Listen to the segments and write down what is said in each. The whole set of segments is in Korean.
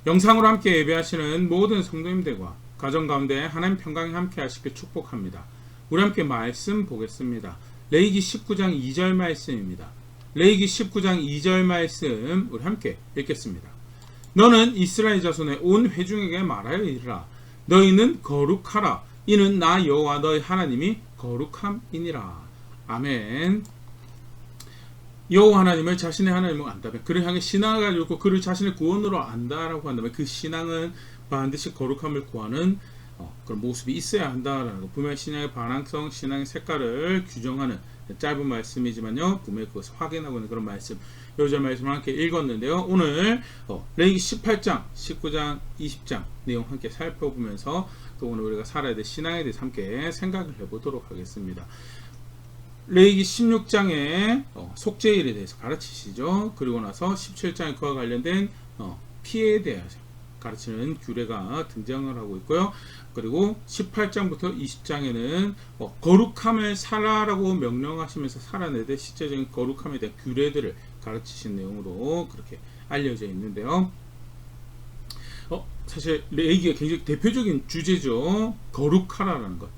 영상으로 함께 예배하시는 모든 성도님들과 가정 가운데 하나님 평강이 함께 하시길 축복합니다. 우리 함께 말씀 보겠습니다. 레위기 19장 2절 말씀입니다. 레위기 19장 2절 말씀 우리 함께 읽겠습니다. 너는 이스라엘 자손의 온 회중에게 말하여 이르라. 너희는 거룩하라. 이는 나 여호와 너희 하나님이 거룩함이니라. 아멘. 여호와 하나님을 자신의 하나님을 안다면, 그를 향해 신앙을 가지고 있고 그를 자신의 구원으로 안다라고 한다면 그 신앙은 반드시 거룩함을 구하는 그런 모습이 있어야 한다라는 거. 분명히 신앙의 반항성, 신앙의 색깔을 규정하는 짧은 말씀이지만요, 분명히 그것을 확인하고 있는 그런 말씀. 요절 말씀을 함께 읽었는데요. 오늘 레위기 18장, 19장, 20장 내용 함께 살펴보면서 또 오늘 우리가 살아야 될 신앙에 대해서 함께 생각을 해보도록 하겠습니다. 레위기 16장에 속죄일에 대해서 가르치시죠. 그리고 나서 17장에 그와 관련된 피해에 대해서 가르치는 규례가 등장을 하고 있고요. 그리고 18장부터 20장에는 거룩함을 살아라고 명령하시면서 살아내야 될 실제적인 거룩함에 대한 규례들을 가르치신 내용으로 그렇게 알려져 있는데요. 사실 레위기가 굉장히 대표적인 주제죠. 거룩하라는 것.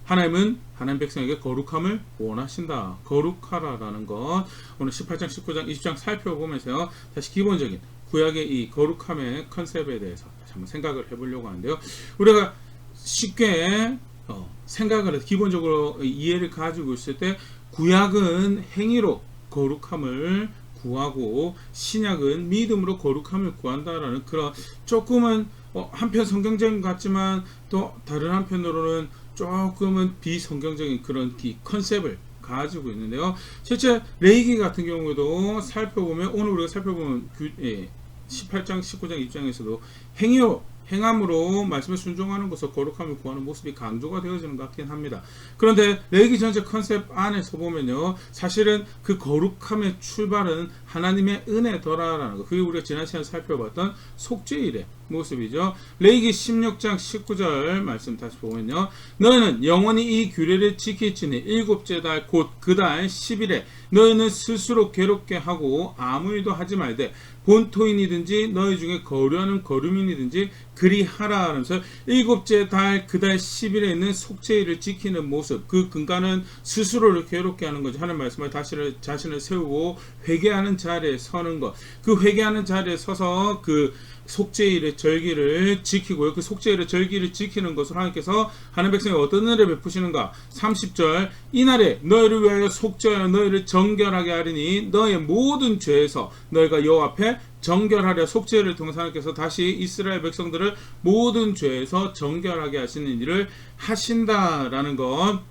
하나님은 하나님 백성에게 거룩함을 원하신다. 거룩하라라는 것. 오늘 18장, 19장, 20장 살펴보면서요, 다시 기본적인 구약의 이 거룩함의 컨셉에 대해서 다시 한번 생각을 해보려고 하는데요. 우리가 쉽게 생각을 해서 기본적으로 이해를 가지고 있을 때, 구약은 행위로 거룩함을 구하고 신약은 믿음으로 거룩함을 구한다라는 그런 조금은 한편 성경적인 것 같지만 또 다른 한편으로는 조금은 비성경적인 그런 컨셉을 가지고 있는데요. 실제 레위기 같은 경우도 살펴보면, 오늘 우리가 살펴보면 18장, 19장 입장에서도 행함으로 말씀에 순종하는 것을 거룩함을 구하는 모습이 강조가 되어지는 것 같긴 합니다. 그런데 레위기 전체 컨셉 안에서 보면요, 사실은 그 거룩함의 출발은 하나님의 은혜더라라는 것, 그게 우리가 지난 시간에 살펴봤던 속죄일의 모습이죠. 레위기 16장 19절 말씀 다시 보면요, 너희는 영원히 이 규례를 지킬지니 일곱째 달 곧 그 달 10일에 너희는 스스로 괴롭게 하고 아무 일도 하지 말되 본토인이든지 너희 중에 거류하는 거류민이든지 그리하라 하면서 일곱째 달 그 달 10일에 있는 속죄일을 지키는 모습, 그 근간은 스스로를 괴롭게 하는 거죠. 하는 말씀을 자신을 세우고 회개하는 자리에 서는 것, 그 회개하는 자리에 서서 그 속죄일의 절기를 지키고요. 그 속죄일의 절기를 지키는 것으로 하나님께서 하나님 백성에 어떤 은혜를 베푸시는가. 30절 이날에 너희를 위하여 속죄하여 너희를 정결하게 하리니 너희의 모든 죄에서 너희가 여호와 앞에 정결하려. 속죄를 통해서 하나님께서 다시 이스라엘 백성들을 모든 죄에서 정결하게 하시는 일을 하신다라는 것.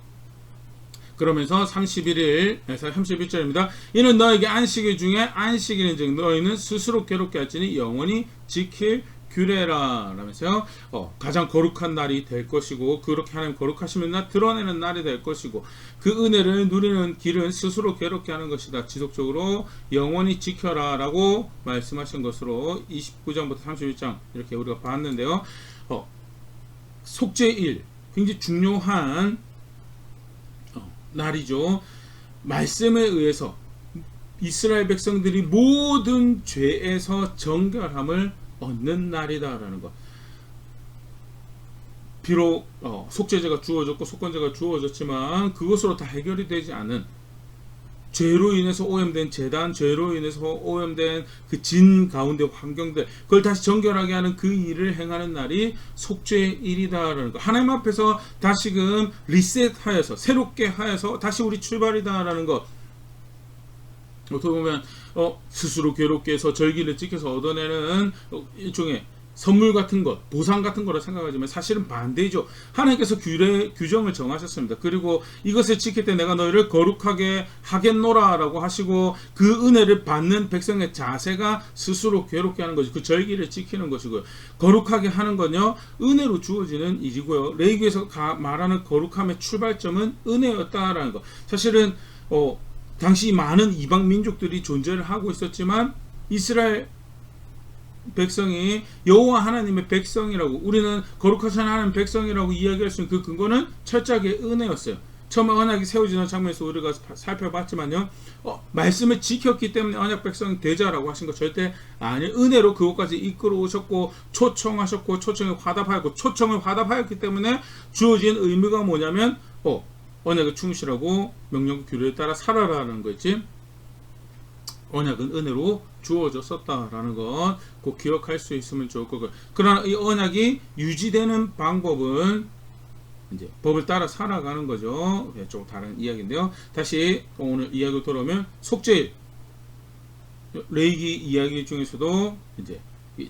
그러면서 31절입니다. 이는 너에게 안식일 중에 안식일인즉 너희는 스스로 괴롭게 할지니 영원히 지킬 규례라 라면서요, 가장 거룩한 날이 될 것이고, 그렇게 하나님 거룩하시면 날 드러내는 날이 될 것이고, 그 은혜를 누리는 길은 스스로 괴롭게 하는 것이다. 지속적으로 영원히 지켜라 라고 말씀하신 것으로 29장부터 31장 이렇게 우리가 봤는데요. 속죄일 굉장히 중요한 날이죠. 말씀에 의해서 이스라엘 백성들이 모든 죄에서 정결함을 얻는 날이다라는 것. 비록 속죄제가 주어졌고 속건제가 주어졌지만 그것으로 다 해결이 되지 않은, 죄로 인해서 오염된 제단, 죄로 인해서 오염된 그 진 가운데 환경들, 그걸 다시 정결하게 하는 그 일을 행하는 날이 속죄일이다라는 거. 하나님 앞에서 다시금 리셋하여서 새롭게 하여서 다시 우리 출발이다라는 것. 어떻게 보면 스스로 괴롭게 해서 절기를 지켜서 얻어내는 일종의 선물 같은 것, 보상 같은 거라 생각하지만 사실은 반대죠. 하나님께서 규정을 정하셨습니다. 그리고 이것을 지킬 때 내가 너희를 거룩하게 하겠노라 라고 하시고, 그 은혜를 받는 백성의 자세가 스스로 괴롭게 하는 것이고 그 절기를 지키는 것이고요. 거룩하게 하는 건요, 은혜로 주어지는 일이고요. 레위기에서 말하는 거룩함의 출발점은 은혜였다라는 것. 사실은 당시 많은 이방 민족들이 존재를 하고 있었지만 이스라엘 백성이 여호와 하나님의 백성이라고, 우리는 거룩하신 하나님 백성이라고 이야기할 수 있는 그 근거는 철저하게 은혜였어요. 처음에 언약이 세워지는 장면에서 우리가 살펴봤지만요, 말씀을 지켰기 때문에 언약 백성이 되자라고 하신 거 절대 아니에요. 은혜로 그것까지 이끌어 오셨고 초청하셨고 초청에 화답하였고 초청을 화답하였기 때문에 주어진 의무가 뭐냐면 언약을 충실하고 명령 규례에 따라 살아라는 거지. 언약은 은혜로 주어졌었다라는 것 꼭 기억할 수 있으면 좋을 거고요. 그러나 이 언약이 유지되는 방법은 이제 법을 따라 살아가는 거죠. 조금 다른 이야기인데요. 다시 오늘 이야기로 돌아오면 속죄일, 레위기 이야기 중에서도 이제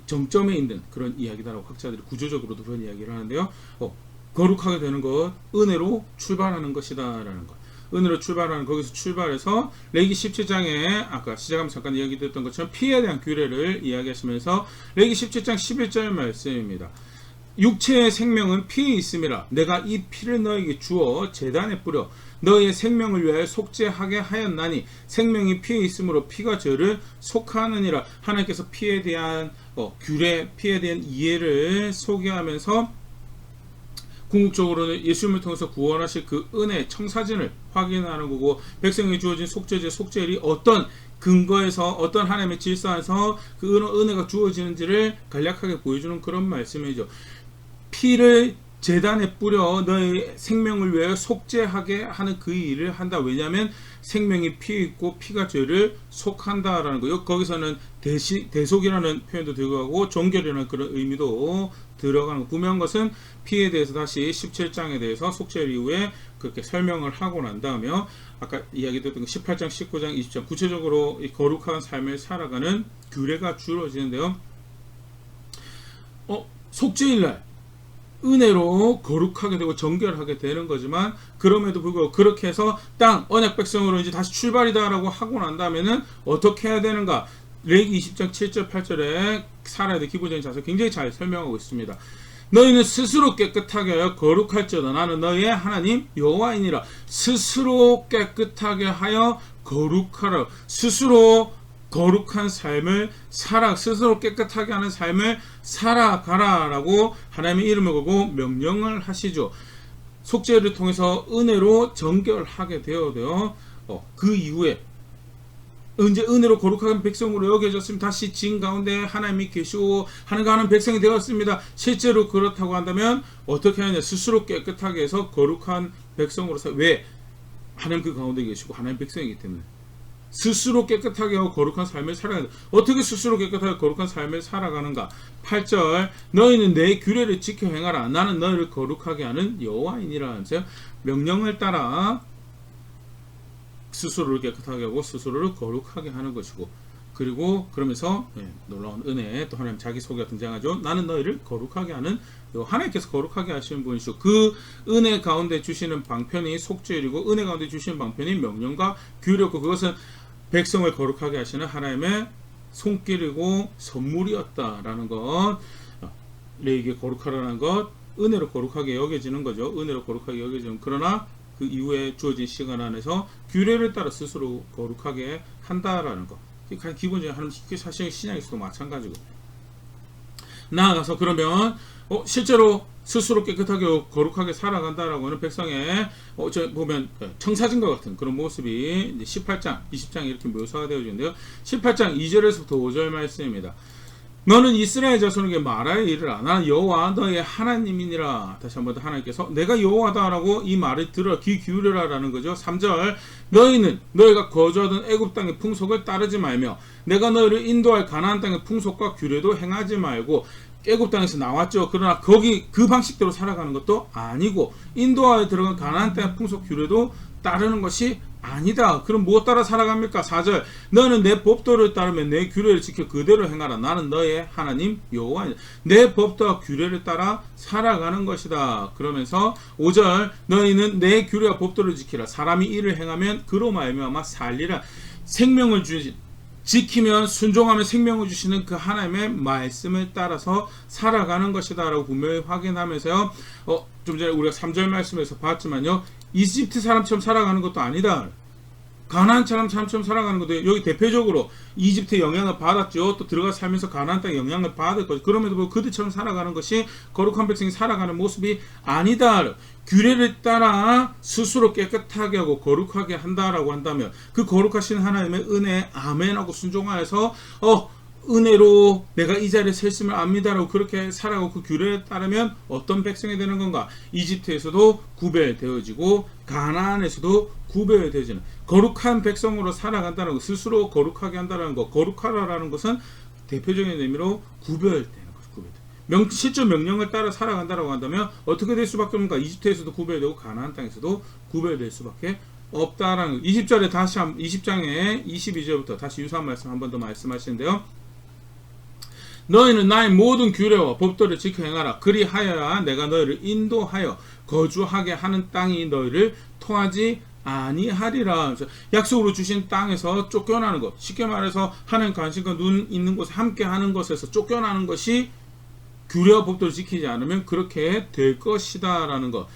정점에 있는 그런 이야기다라고 학자들이 구조적으로도 그런 이야기를 하는데요. 거룩하게 되는 것, 은혜로 출발하는 것이다라는 것. 은혜로 출발하는, 거기서 출발해서 레위기 17장에 아까 시작하면서 잠깐 이야기 드렸던 것처럼 피에 대한 규례를 이야기하시면서 레위기 17장 11절 말씀입니다. 육체의 생명은 피에 있음이라 내가 이 피를 너에게 주어 제단에 뿌려 너의 생명을 위하여 속죄하게 하였나니 생명이 피에 있으므로 피가 죄를 속하느니라. 하나님께서 피에 대한 규례, 피에 대한 이해를 소개하면서 궁극적으로는 예수님을 통해서 구원하실 그 은혜, 청사진을 확인하는 거고, 백성에 주어진 속죄제, 속죄일이 어떤 근거에서 어떤 하나님의 질서 안에서 그 은혜가 주어지는지를 간략하게 보여주는 그런 말씀이죠. 피를 제단에 뿌려 너의 생명을 위하여 속죄하게 하는 그 일을 한다. 왜냐하면 생명이 피에 있고 피가 죄를 속한다라는 거. 거기서는 대속이라는 표현도 들어가고 종결이라는 그런 의미도 들어가는 거. 분명한 것은 피에 대해서 다시 17장에 대해서 속죄 이후에 그렇게 설명을 하고 난 다음에 아까 이야기했던 18장, 19장, 20장 구체적으로 이 거룩한 삶을 살아가는 규례가 주어지는데요. 속죄일날 은혜로 거룩하게 되고 정결하게 되는 거지만, 그럼에도 불구하고 그렇게 해서 언약 백성으로 이제 다시 출발이다라고 하고 난 다음에는 어떻게 해야 되는가? 레위기 20장 7절 8절에 살아야 될 기본적인 자세 굉장히 잘 설명하고 있습니다. 너희는 스스로 깨끗하게 하여 거룩할지어다. 나는 너희의 하나님 여호와이니라. 스스로 깨끗하게 하여 거룩하라. 스스로 거룩한 삶을 스스로 깨끗하게 하는 삶을 살아가라라고 하나님의 이름을 걸고 명령을 하시죠. 속죄를 통해서 은혜로 정결하게 되어도요. 그 이후에 이제 은혜로 거룩한 백성으로 여겨졌으면 다시 진 가운데 하나님이 계시고 하나님과 하는 백성이 되었습니다. 실제로 그렇다고 한다면 어떻게 하냐? 스스로 깨끗하게 해서 거룩한 백성으로서. 왜? 하나님 그 가운데 계시고 하나님 백성이기 때문에. 스스로 깨끗하게 하고 거룩한 삶을 살아가는. 어떻게 스스로 깨끗하게 거룩한 삶을 살아가는가? 8절 너희는 내 규례를 지켜 행하라. 나는 너희를 거룩하게 하는 여호와이니라 하면서요. 명령을 따라 스스로를 깨끗하게 하고 스스로를 거룩하게 하는 것이고, 그리고 그러면서 놀라운 은혜, 또 하나님 자기소개가 등장하죠. 나는 너희를 거룩하게 하는, 하나님께서 거룩하게 하시는 분이시고 그 은혜 가운데 주시는 방편이 속죄일이고 은혜 가운데 주시는 방편이 명령과 규례고, 그것은 백성을 거룩하게 하시는 하나님의 손길이고 선물이었다라는 것. 레위기에 거룩하라는 것, 은혜로 거룩하게 여겨지는 거죠. 은혜로 거룩하게 여겨지는. 그러나 그 이후에 주어진 시간 안에서 규례를 따라 스스로 거룩하게 한다라는 것. 가장 기본적인 하나님 사실 신약에서도 마찬가지고. 나아가서 그러면 실제로 스스로 깨끗하게 거룩하게 살아간다라고 하는 백성의 보면 청사진과 같은 그런 모습이 이제 18장, 20장에 이렇게 묘사가 되어지는데요. 18장 2절에서부터 5절 말씀입니다. 너는 이스라엘 자손에게 말할 일을 안 하는 여호와 너의 하나님이니라. 다시 한번 더 하나님께서 내가 여호와다라고 이 말을 들어 귀 기울여라라는 거죠. 3절 너희는 너희가 거주하던 애굽 땅의 풍속을 따르지 말며 내가 너희를 인도할 가나안 땅의 풍속과 규례도 행하지 말고. 애굽 땅에서 나왔죠. 그러나 거기 그 방식대로 살아가는 것도 아니고 인도하에 들어간 가나안 땅의 풍속 규례도 따르는 것이 아니다. 그럼 무엇 따라 살아갑니까? 4절 너는 내 법도를 따르며 내 규례를 지켜 그대로 행하라. 나는 너의 하나님 여호와이다. 내 법도와 규례를 따라 살아가는 것이다. 그러면서 5절 너희는 내 규례와 법도를 지키라. 사람이 이를 행하면 그로 말미암아 살리라. 생명을 지키면 순종하면 생명을 주시는 그 하나님의 말씀을 따라서 살아가는 것이다 라고 분명히 확인하면서요. 좀 전에 우리가 3절 말씀에서 봤지만요. 이집트 사람처럼 살아가는 것도 아니다. 가나안처럼 삶처럼 살아가는 것도 여기 대표적으로 이집트의 영향을 받았죠. 또 들어가 살면서 가나안 땅의 영향을 받을 거죠. 그럼에도 불구하고 그들처럼 살아가는 것이 거룩한 백성이 살아가는 모습이 아니다. 규례를 따라 스스로 깨끗하게 하고 거룩하게 한다라고 한다면 그 거룩하신 하나님의 은혜에 아멘하고 순종하여서 은혜로 내가 이 자리에 서 있음을 압니다라고 그렇게 살아가고 그 규례에 따르면 어떤 백성이 되는 건가? 이집트에서도 구별되어지고 가나안에서도 구별되어지는 거룩한 백성으로 살아간다는 것, 스스로 거룩하게 한다는 것, 거룩하라는 것은 대표적인 의미로 구별되는 것, 실제 명령을 따라 살아간다라고 한다면 어떻게 될 수밖에 없는가? 이집트에서도 구별되고 가나안 땅에서도 구별될 수밖에 없다라는 것. 20절에 다시 20장에 22절부터 다시 유사한 말씀 한 번 더 말씀하시는데요. 너희는 나의 모든 규례와 법도를 지켜 행하라. 그리하여야 내가 너희를 인도하여 거주하게 하는 땅이 너희를 토하지 아니하리라. 약속으로 주신 땅에서 쫓겨나는 것, 쉽게 말해서 하나님 관심과 눈 있는 곳에 함께 하는 것에서 쫓겨나는 것이 규례와 법도를 지키지 않으면 그렇게 될 것이다 라는 것.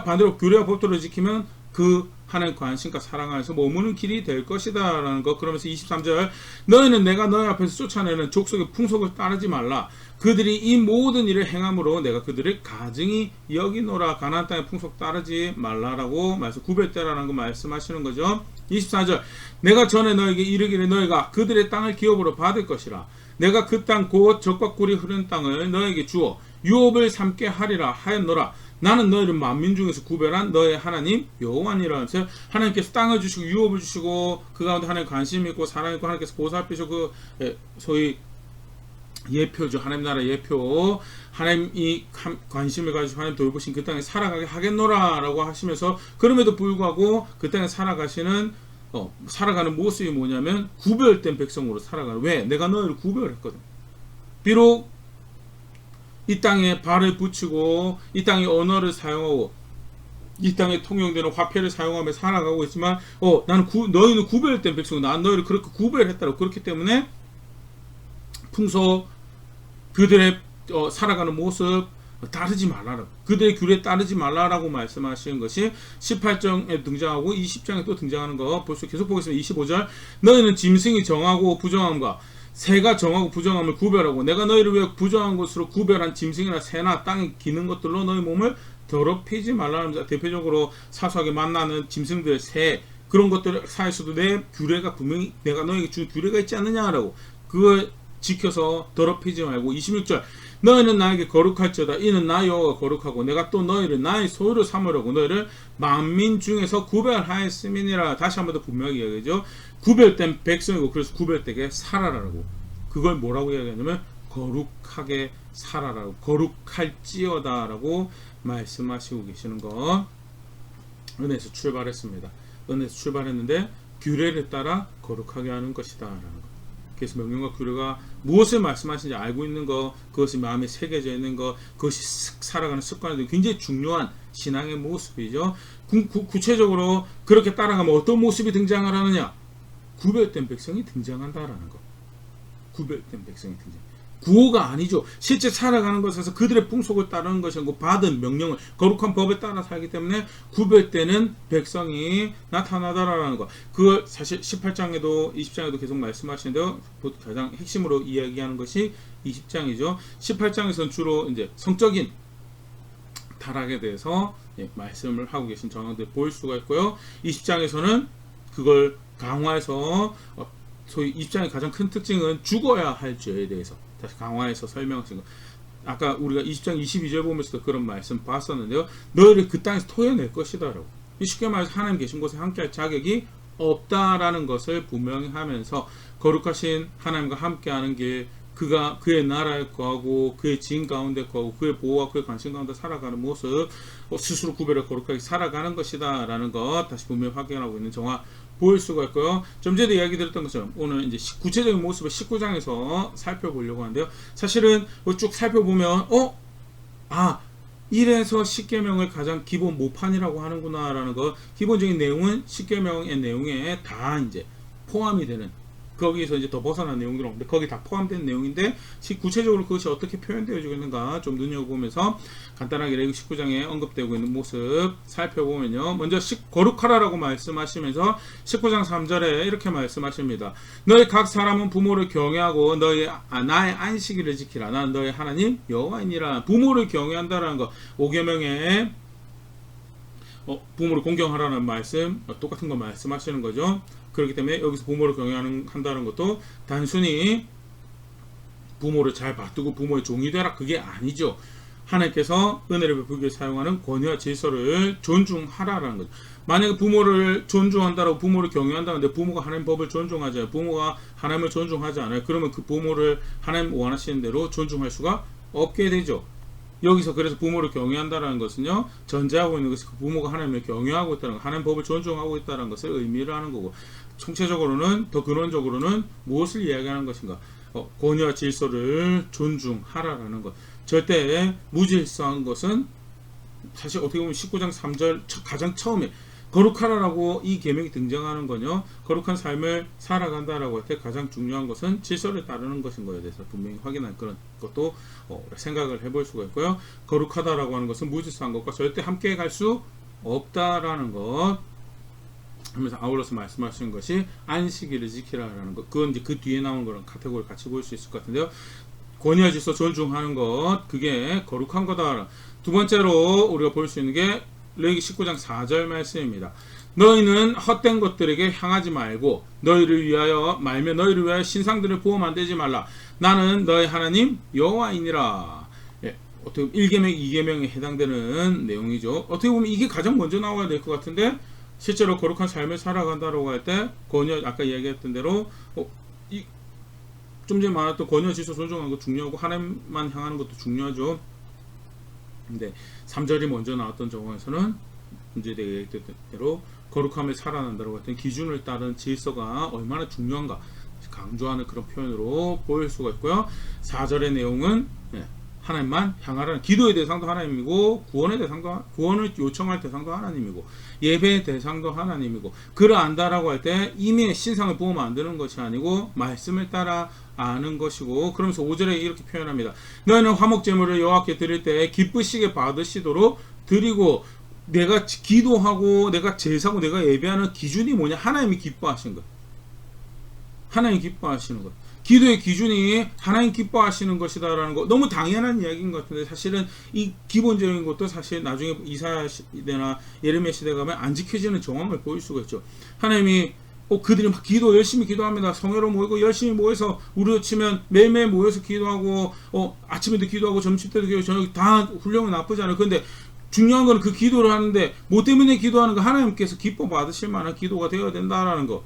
반대로 규례와 법도를 지키면 그 하나님 관심과 사랑 안에서 머무는 길이 될 것이다 라는 것. 그러면서 23절 너희는 내가 너희 앞에서 쫓아내는 족속의 풍속을 따르지 말라. 그들이 이 모든 일을 행함으로 내가 그들을 가증히 여기노라. 가나안 땅의 풍속 따르지 말라라고 말씀, 구별되라는 거 말씀하시는 거죠. 24절 내가 전에 너에게 이르기를 너희가 그들의 땅을 기업으로 받을 것이라. 내가 그 땅 곧 젖과 꿀이 흐르는 땅을 너에게 주어 유업을 삼게 하리라 하였노라. 나는 너희를 만민 중에서 구별한 너의 하나님 여호와니라. 하면서 하나님께서 땅을 주시고 유업을 주시고 그 가운데 하나님 관심 있고 사랑 있고 하나님께서 보살피시고 그 소위 예표죠. 하나님 나라 예표. 하나님이 관심을 가지고 하나님 돌보신 그 땅에 살아가게 하겠노라 라고 하시면서 그럼에도 불구하고 그 땅에 살아가시는 살아가는 모습이 뭐냐면 구별된 백성으로 살아가는. 왜? 내가 너희를 구별했거든. 비록 이 땅에 발을 붙이고 이 땅의 언어를 사용하고 이 땅에 통용되는 화폐를 사용하며 살아가고 있지만 나는 너희는 구별된 백성이고 난 너희를 그렇게 구별했다고. 그렇기 때문에 풍속 그들의 살아가는 모습 따르지 말라라고, 그들의 규례에 따르지 말라라고 말씀하시는 것이 18장에 등장하고 20장에 또 등장하는 거 벌써 계속 보겠습니다. 25절 너희는 짐승이 정하고 부정함과 새가 정하고 부정함을 구별하고 내가 너희를 위해 부정한 것으로 구별한 짐승이나 새나 땅에 기는 것들로 너희 몸을 더럽히지 말라는. 대표적으로 사소하게 만나는 짐승들, 새, 그런 것들 사이에서도 내 규례가 분명히 내가 너에게 준 규례가 있지 않느냐라고, 그걸 지켜서 더럽히지 말고. 26절 너희는 나에게 거룩할지어다. 이는 나 여호와가 거룩하고 내가 또 너희를 나의 소유로 삼으려고 너희를 만민 중에서 구별하였음이니라. 다시 한 번 더 분명히 이야기하죠. 구별된 백성이고 그래서 구별되게 살아라라고. 그걸 뭐라고 이야기하냐면 거룩하게 살아라고, 거룩할지어다라고 말씀하시고 계시는 거. 은혜에서 출발했습니다. 은혜에서 출발했는데 규례를 따라 거룩하게 하는 것이다 라는 거. 그래서 명령과 규례가 무엇을 말씀하시는지 알고 있는 것, 그것이 마음에 새겨져 있는 것, 그것이 살아가는 습관이 굉장히 중요한 신앙의 모습이죠. 구체적으로 그렇게 따라가면 어떤 모습이 등장을 하느냐? 구별된 백성이 등장한다라는 것. 구별된 백성이 등장. 구호가 아니죠. 실제 살아가는 것에서 그들의 풍속을 따르는 것이고 받은 명령을 거룩한 법에 따라 살기 때문에 구별되는 백성이 나타나다라는 것. 그걸 사실 18장에도 20장에도 계속 말씀하시는데요. 가장 핵심으로 이야기하는 것이 20장이죠. 18장에서는 주로 이제 성적인 타락에 대해서 말씀을 하고 계신 정황들 볼 수가 있고요. 20장에서는 그걸 강화해서 소위 20장의 가장 큰 특징은 죽어야 할 죄에 대해서 다시 강화해서 설명하신 거. 아까 우리가 20장 22절 보면서도 그런 말씀 봤었는데요. 너희를 그 땅에서 토해낼 것이다 라고. 쉽게 말해서 하나님 계신 곳에 함께할 자격이 없다라는 것을 분명히 하면서 거룩하신 하나님과 함께하는 길, 그가 그의 나라에 거하고 그의 지인 가운데 거하고 그의 보호와 그의 관심 가운데 살아가는 모습, 스스로 구별해 거룩하게 살아가는 것이다 라는 것 다시 분명히 확인하고 있는 정화 보일 수가 있고요. 좀 전에 이야기 드렸던 것처럼 오늘 이제 구체적인 모습을 19장에서 살펴보려고 하는데요. 사실은 쭉 살펴보면 이래서 10계명을 가장 기본 모판이라고 하는구나 라는 거, 기본적인 내용은 10계명의 내용에 다 이제 포함이 되는 거기서 이제 더 벗어난 내용들은 없는데 거기 다 포함된 내용인데 구체적으로 그것이 어떻게 표현되어지고 있는가 좀 눈여겨보면서 간단하게 레위기 19장에 언급되고 있는 모습 살펴보면요. 먼저 거룩하라라고 말씀하시면서 19장 3절에 이렇게 말씀하십니다. 너희 각 사람은 부모를 경외하고 나의 안식일을 지키라. 나는 너희 하나님 여호와이니라. 부모를 경외한다라는 거 5계명에 부모를 공경하라는 말씀 똑같은 거 말씀하시는 거죠. 그렇기 때문에 여기서 부모를 경외한다는 것도 단순히 부모를 잘 받들고 부모의 종이 되라 그게 아니죠. 하나님께서 은혜를 베풀기 위해 사용하는 권위와 질서를 존중하라라는 거죠. 만약에 부모를 존중한다라고 부모를 경외한다는데 부모가 하나님 법을 존중하지 않아요. 부모가 하나님을 존중하지 않아요. 그러면 그 부모를 하나님 원하시는 대로 존중할 수가 없게 되죠. 여기서 그래서 부모를 경외한다라는 것은요, 전제하고 있는 것이 그 부모가 하나님을 경외하고 있다는 것, 하나님 법을 존중하고 있다는 것을 의미를 하는 거고, 총체적으로는 더 근원적으로는 무엇을 이야기하는 것인가? 권위와 질서를 존중하라라는 것. 절대 무질서한 것은 사실 어떻게 보면 19장 3절 가장 처음에 거룩하라라고 이 계명이 등장하는 거요. 거룩한 삶을 살아간다라고 할 때 가장 중요한 것은 질서를 따르는 것인 거에 대해서 분명히 확인할 그런 것도 생각을 해볼 수가 있고요. 거룩하다라고 하는 것은 무질서한 것과 절대 함께 갈 수 없다라는 것. 하면서 아울러서 말씀하시는 것이 안식일을 지키라라는 것. 그건 이제 그 뒤에 나오는 거랑 카테고리를 같이 볼 수 있을 것 같은데요. 권위와 질서 존중하는 것, 그게 거룩한 거다. 두 번째로 우리가 볼 수 있는 게 레위기 19장 4절 말씀입니다. 너희는 헛된 것들에게 향하지 말고 너희를 위하여 신상들을 부어 만들지 말라. 나는 너희 하나님 여호와이니라. 어떻게 1계명, 2계명에 해당되는 내용이죠. 어떻게 보면 이게 가장 먼저 나와야 될 것 같은데 실제로 거룩한 삶을 살아간다고 할 때 권위, 아까 이야기했던 대로 좀 전에 말했던 권위와 질서 존중하는 거 중요하고 하나님만 향하는 것도 중요하죠. 근데 3절이 먼저 나왔던 정황에서는 문제에 얘기했던 대로 거룩함을 살아난다고 했던 기준을 따른 질서가 얼마나 중요한가 강조하는 그런 표현으로 보일 수가 있고요. 4절의 내용은 하나님만 향하라는, 기도의 대상도 하나님이고 구원을 요청할 대상도 하나님이고 예배의 대상도 하나님이고, 그를 안다라고 할 때 이미 신상을 보고 만드는 것이 아니고 말씀을 따라 아는 것이고, 그러면서 5절에 이렇게 표현합니다. 너희는 화목제물을 여호와께 드릴 때 기쁘시게 받으시도록 드리고, 내가 기도하고 내가 제사하고 내가 예배하는 기준이 뭐냐? 하나님이 기뻐하시는 것. 하나님 기뻐하시는 것. 기도의 기준이 하나님 기뻐하시는 것이다라는 거 너무 당연한 이야기인 것 같은데, 사실은 이 기본적인 것도 사실 나중에 이사야 시대나 예레미야 시대 가면 안 지켜지는 정황을 보일 수가 있죠. 하나님이 그들이 막 열심히 기도합니다. 성회로 모이고 열심히 모여서 우리로 치면 매일매일 모여서 기도하고 아침에도 기도하고 점심 때도 기도하고 저녁 다 훌륭은 나쁘지 않아요. 근데 중요한 건 그 기도를 하는데 뭐 때문에 기도하는 거, 하나님께서 기뻐 받으실 만한 기도가 되어야 된다라는 거.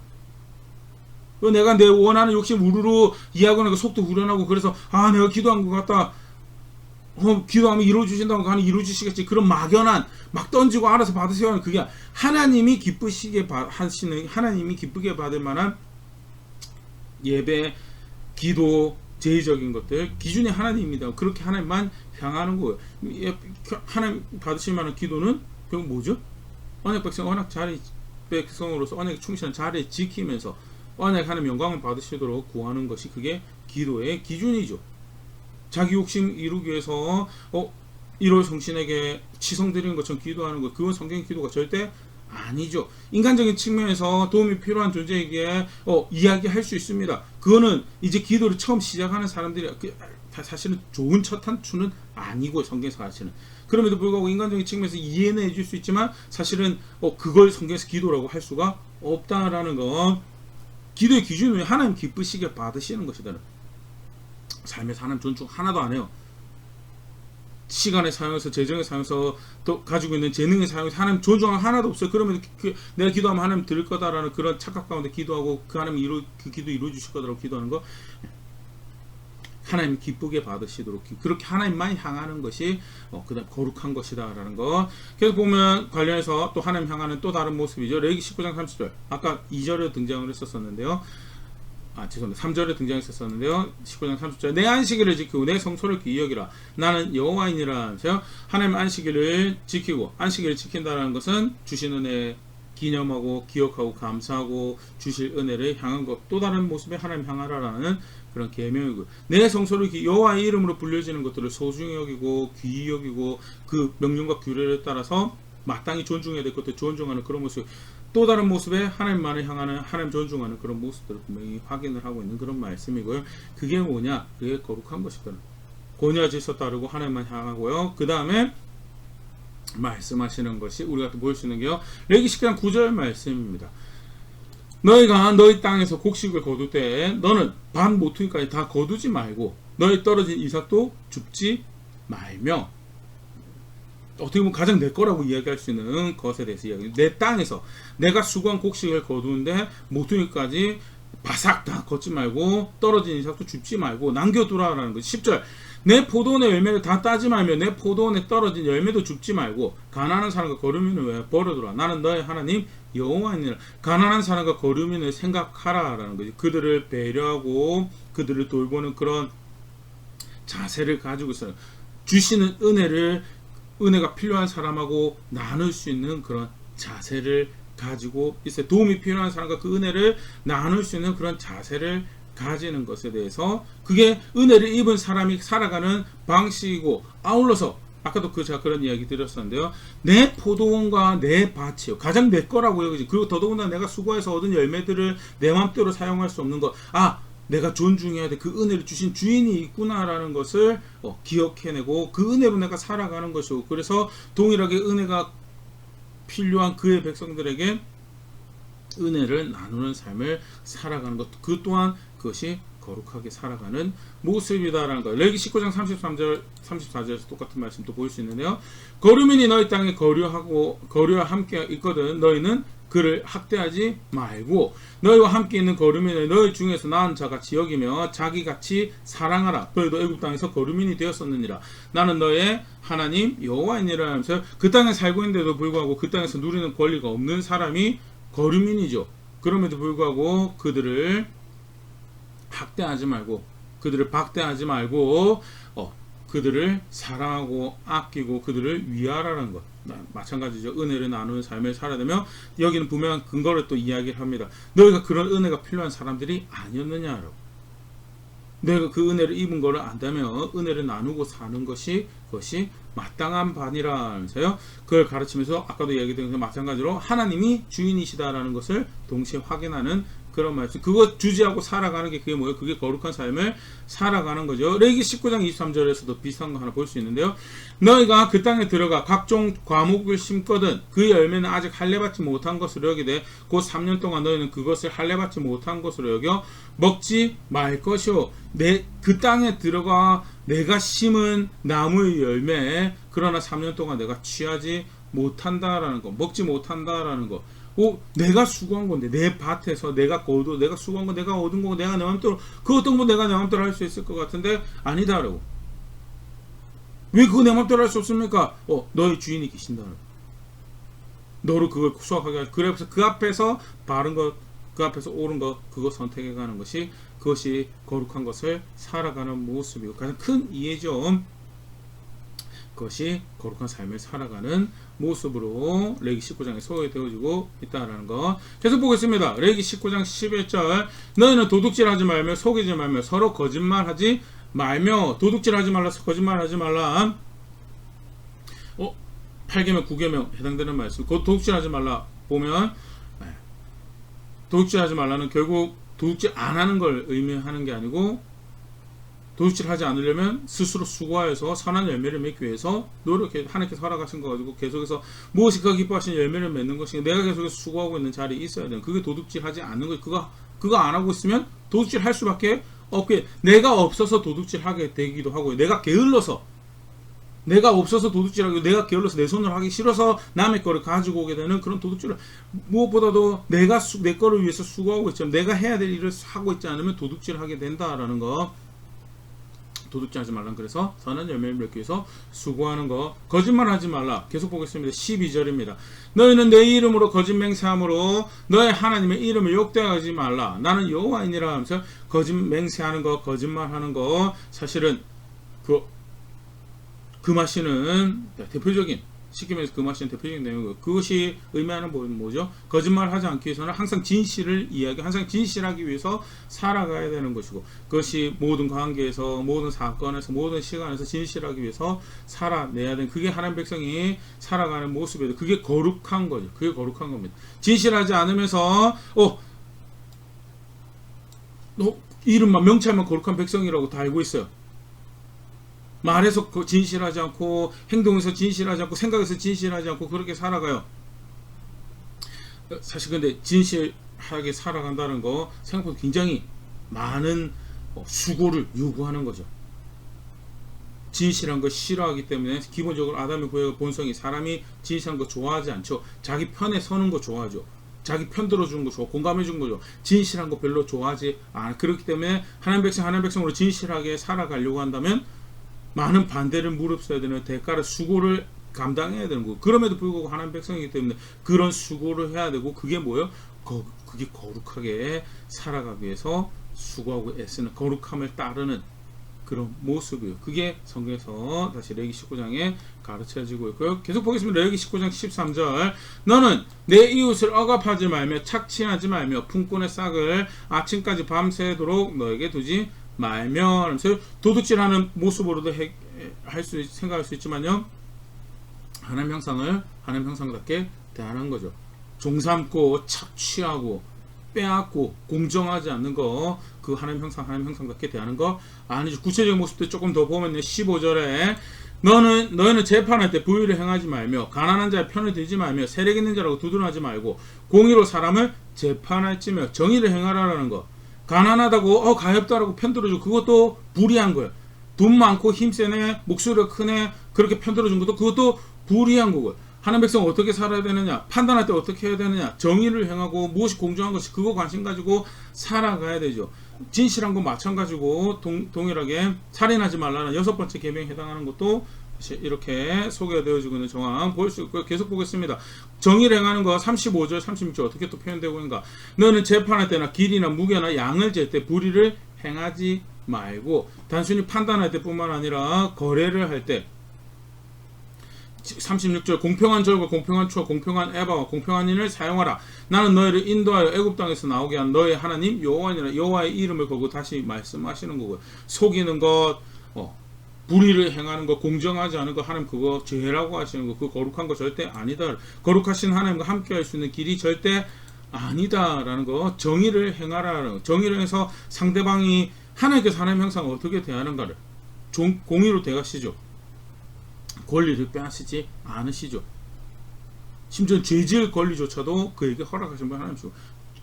내가 내 원하는 욕심 우르르 이해하고 속도 후련하고 그래서 내가 기도한 것 같다. 기도하면 이루어주신다고 하니 이루어주시겠지. 그런 막연한 막 던지고 알아서 받으세요 하는 그게 하나님이 기쁘시게 하시는, 하나님이 기쁘게 받을 만한 예배, 기도, 제의적인 것들 기준이 하나님입니다. 그렇게 하나님만 향하는 거예요. 하나님 받으실 만한 기도는 결국 뭐죠? 언약 백성, 언약 자리 백성으로서 언약 충실한 자리에 지키면서 언약 하나님 영광을 받으시도록 구하는 것이 그게 기도의 기준이죠. 자기 욕심 이루기 위해서 1월 성신에게 치성 드리는 것처럼 기도하는 것, 그건 성경 기도가 절대 아니죠. 인간적인 측면에서 도움이 필요한 존재에게 이야기할 수 있습니다. 그거는 이제 기도를 처음 시작하는 사람들이 사실은 좋은 첫 단추는 아니고, 성경에서 가르치는. 그럼에도 불구하고 인간적인 측면에서 이해는 해줄 수 있지만 사실은 그걸 성경에서 기도라고 할 수가 없다라는 거. 기도의 기준은 하나님 기쁘시게 받으시는 것이다. 삶에서 하나님 존중 하나도 안 해요. 시간에 사용해서, 재정에 사용해서, 또 가지고 있는 재능에 사용해서 하나님 존중 하나도 없어요. 그러면 내가 기도하면 하나님 들을 거다라는 그런 착각 가운데 기도하고 그 하나님 그 기도 이루어 주실 거다라고 기도하는 거, 하나님 기쁘게 받으시도록 그렇게 하나님만 향하는 것이 그다음 거룩한 것이다라는 거. 계속 보면 관련해서 또 하나님 향하는 또 다른 모습이죠. 레위기 19장 30절, 아까 2절에 등장을 했었었는데요. 죄송합니다. 3절에 등장했었었는데요. 19장 30절, 내 안식일을 지키고 내 성소를 귀히 여기라. 나는 여호와이니라 하면서요. 하나님 안식일을 지키고, 안식일을 지킨다는 것은 주신 은혜 기념하고 기억하고 감사하고 주실 은혜를 향한 것, 또 다른 모습의 하나님 향하라라는 그런 계명이고, 내 성소를 여호와의 이름으로 불려지는 것들을 소중히 여기고 귀히 여기고 그 명령과 규례를 따라서 마땅히 존중해야 될 것들 존중하는 그런 모습, 또 다른 모습의 하나님만을 향하는 하나님 존중하는 그런 모습들을 분명히 확인을 하고 있는 그런 말씀이고요. 그게 뭐냐? 그게 거룩한 것이거든. 권위와 질서 따르고 하나님만 향하고요. 그 다음에 말씀하시는 것이 우리가 또 볼 수 있는 게요, 레위기 10장 9절 말씀입니다. 너희가 너희 땅에서 곡식을 거둘 때 너는 반 모퉁이까지 다 거두지 말고 너희 떨어진 이삭도 줍지 말며, 어떻게 보면 가장 내 거라고 이야기할 수 있는 것에 대해서 이야기해요. 내 땅에서 내가 수고한 곡식을 거두는데 모퉁이까지 바삭 다 걷지 말고 떨어진 이삭도 줍지 말고 남겨두라라는 거지. 10절, 내 포도원의 열매를 다 따지 말며 내 포도원에 떨어진 열매도 줍지 말고 가난한 사람과 거류민을 왜 버려두라. 나는 너의 하나님 여호와이니라. 가난한 사람과 거류민을 생각하라라는 거지. 그들을 배려하고 그들을 돌보는 그런 자세를 가지고 있어요. 주시는 은혜가 필요한 사람하고 나눌 수 있는 그런 자세를 가지고 있어요. 도움이 필요한 사람과 그 은혜를 나눌 수 있는 그런 자세를 가지는 것에 대해서, 그게 은혜를 입은 사람이 살아가는 방식이고, 아울러서 아까도 제가 그런 이야기 드렸었는데요, 내 포도원과 내 밭이요, 가장 내 거라고 여기지. 그리고 더더군다나 내가 수고해서 얻은 열매들을 내 마음대로 사용할 수 없는 것, 내가 존중해야 돼. 그 은혜를 주신 주인이 있구나라는 것을 기억해내고 그 은혜로 내가 살아가는 것이고, 그래서 동일하게 은혜가 필요한 그의 백성들에게 은혜를 나누는 삶을 살아가는 것, 그 또한 그것이 거룩하게 살아가는 모습이다라는 거예요. 레위기 19장 33절 34절에서 똑같은 말씀도 볼 수 있는데요, 거류민이 너희 땅에 거류와 함께 있거든 너희는 그를 학대하지 말고 너희와 함께 있는 거류민을 너희 중에서 나은 자같이 여기며 자기같이 사랑하라. 너희도 애굽 땅에서 거류민이 되었었느니라. 나는 너의 하나님 여호와이니라 하면서, 그 땅에 살고 있는데도 불구하고 그 땅에서 누리는 권리가 없는 사람이 거류민이죠. 그럼에도 불구하고 그들을 학대하지 말고 그들을 박대하지 말고 그들을 사랑하고 아끼고 그들을 위하라는 것, 마찬가지죠. 은혜를 나누는 삶을 살아야 되며, 여기는 분명한 근거를 또 이야기를 합니다. 너희가 그런 은혜가 필요한 사람들이 아니었느냐라고. 내가 그 은혜를 입은 것을 안다면 은혜를 나누고 사는 것이 그것이 마땅한 반이라면서요, 그걸 가르치면서 아까도 얘기했던 것과 마찬가지로 하나님이 주인이시다라는 것을 동시에 확인하는 그런 말씀, 그거 주지하고 살아가는 게 그게 뭐예요? 그게 거룩한 삶을 살아가는 거죠. 레위기 19장 23절에서도 비슷한 거 하나 볼 수 있는데요, 너희가 그 땅에 들어가 각종 과목을 심거든 그 열매는 아직 할례받지 못한 것으로 여기되 곧 3년 동안 너희는 그것을 할례받지 못한 것으로 여겨 먹지 말 것이요, 그 땅에 들어가 내가 심은 나무의 열매, 그러나 3년 동안 내가 취하지 못한다라는 거, 먹지 못한다라는 거. 내가 수고한 건데, 내 밭에서 내가 수고한 거, 내가 얻은 거, 내가 내 마음대로, 그 어떤 거 내가 내 마음대로 할 수 있을 것 같은데, 아니다라고. 왜 그거 내 마음대로 할 수 없습니까? 너의 주인이 계신다라고. 너를 그걸 수확하게 할, 그래서 그 앞에서 바른 것, 그 앞에서 옳은 것, 그거 선택해 가는 것이, 그것이 거룩한 것을 살아가는 모습이고, 가장 큰 이해죠. 그것이 거룩한 삶을 살아가는 모습으로 레위기 19장에 소개되어지고 있다는 거. 계속 보겠습니다. 레위기 19장 11절, 너희는 도둑질하지 말며 속이지 말며 서로 거짓말하지 말며. 도둑질하지 말라, 거짓말하지 말라. 8계명 9계명 해당되는 말씀. 그 도둑질하지 말라 보면, 도둑질하지 말라는 결국 도둑질 안 하는 걸 의미하는 게 아니고, 도둑질하지 않으려면 스스로 수고하여서 선한 열매를 맺기 위해서 노력해 하나님께서 허락하신 거 가지고 계속해서 무엇이 그가 기뻐하시는 열매를 맺는 것이냐, 내가 계속해서 수고하고 있는 자리에 있어야 돼요. 그게 도둑질하지 않는 거예요. 그거 안 하고 있으면 도둑질할 수밖에 없게, 내가 없어서 도둑질하게 되기도 하고요. 내가 게을러서, 내가 없어서 도둑질하고 내가 게을러서 내 손으로 하기 싫어서 남의 거를 가지고 오게 되는 그런 도둑질을, 무엇보다도 내가 내 거를 위해서 수고하고 있지만 내가 해야 될 일을 하고 있지 않으면 도둑질을 하게 된다라는 거. 도둑질하지 말라. 그래서 선한 열매를 맺기 위해서 수고하는 거. 거짓말하지 말라. 계속 보겠습니다. 12절입니다. 너희는 내 이름으로 거짓 맹세함으로 너의 하나님의 이름을 욕되하지 말라. 나는 여호와이니라 하면서 거짓 맹세하는 거, 거짓말하는 거, 사실은 금하시는 대표적인 쉽게 말해서 금하시는 대표적인 내용이고, 그것이 의미하는 뭐죠? 거짓말하지 않기 위해서는 항상 진실을 항상 진실하기 위해서 살아가야 되는 것이고, 그것이 모든 관계에서, 모든 사건에서, 모든 시간에서 진실하기 위해서 살아내야 되는, 그게 하나님 백성이 살아가는 모습이에요. 그게 거룩한 거죠. 그게 거룩한 겁니다. 진실하지 않으면서 이름만 명찰만 거룩한 백성이라고 다 알고 있어요. 말에서 진실하지 않고, 행동에서 진실하지 않고, 생각에서 진실하지 않고, 그렇게 살아가요. 사실 근데 진실하게 살아간다는 거 생각보다 굉장히 많은 수고를 요구하는 거죠. 진실한 거 싫어하기 때문에 기본적으로 아담의 구획의 본성이, 사람이 진실한 거 좋아하지 않죠. 자기 편에 서는 거 좋아하죠. 자기 편 들어주는 거 좋아, 공감해 주는 거죠. 진실한 거 별로 좋아하지 않아. 그렇기 때문에 하나님 백성으로 진실하게 살아가려고 한다면 많은 반대를 무릅써야 되는, 대가를, 수고를 감당해야 되는 거고, 그럼에도 불구하고 하나님 백성이기 때문에 그런 수고를 해야 되고, 그게 뭐예요? 그게 거룩하게 살아가기 위해서 수고하고 애쓰는, 거룩함을 따르는 그런 모습이에요. 그게 성경에서 다시 레위기 19장에 가르쳐지고 있고요. 계속 보겠습니다. 레위기 19장 13절. 너는 내 이웃을 억압하지 말며 착취하지 말며 품꾼의 싹을 아침까지 밤새도록 너에게 두지 말며 하면서 도둑질하는 모습으로도 생각할 수 있지만요, 하나님 형상을 하나님 형상답게 대하는 거죠. 종삼고 착취하고 빼앗고 공정하지 않는 거, 그 하나님 형상답게 대하는 거 아니죠. 구체적인 모습도 조금 더 보면 15절에 너희는 재판할 때 부의를 행하지 말며 가난한 자의 편을 들지 말며 세력 있는 자라고 두둔하지 말고 공의로 사람을 재판할지며 정의를 행하라라는 거. 가난하다고 가엾다라고 편들어주고, 그것도 불의한 거예요. 돈 많고 힘세네, 목소리가 크네, 그렇게 편들어준 것도, 그것도 불의한 거고요. 하나님 백성 어떻게 살아야 되느냐, 판단할 때 어떻게 해야 되느냐, 정의를 행하고 무엇이 공정한 것이, 그거 관심 가지고 살아가야 되죠. 진실한 건 마찬가지고 동일하게 살인하지 말라는 6번째 계명에 해당하는 것도 이렇게 소개가 되어지고 있는 정황 볼 수 있고요. 계속 보겠습니다. 정의를 행하는 거 35절 36절 어떻게 또 표현되고 있는가. 너는 재판할 때나 길이나 무게나 양을 잴 때 불의를 행하지 말고, 단순히 판단할 때뿐만 아니라 거래를 할 때, 36절 공평한 절과 공평한 추와 공평한 에바와 공평한 인을 사용하라. 나는 너희를 인도하여 애굽 땅에서 나오게 한 너희 하나님 여호와니라. 여호와의 이름을 걸고 다시 말씀하시는 거고요. 속이는 것, 불의를 행하는 거, 공정하지 않은 거, 하나님 그거 죄라고 하시는 거, 그 거룩한 거 절대 아니다. 거룩하신 하나님과 함께 할 수 있는 길이 절대 아니다라는 거. 정의를 행하라는 거. 정의를 해서 상대방이 하나님께서 하나님 형상을 어떻게 대하는가를 공의로 대하시죠. 권리를 빼앗으지 않으시죠. 심지어 죄지을 권리조차도 그에게 허락하신 분 하나님이시고,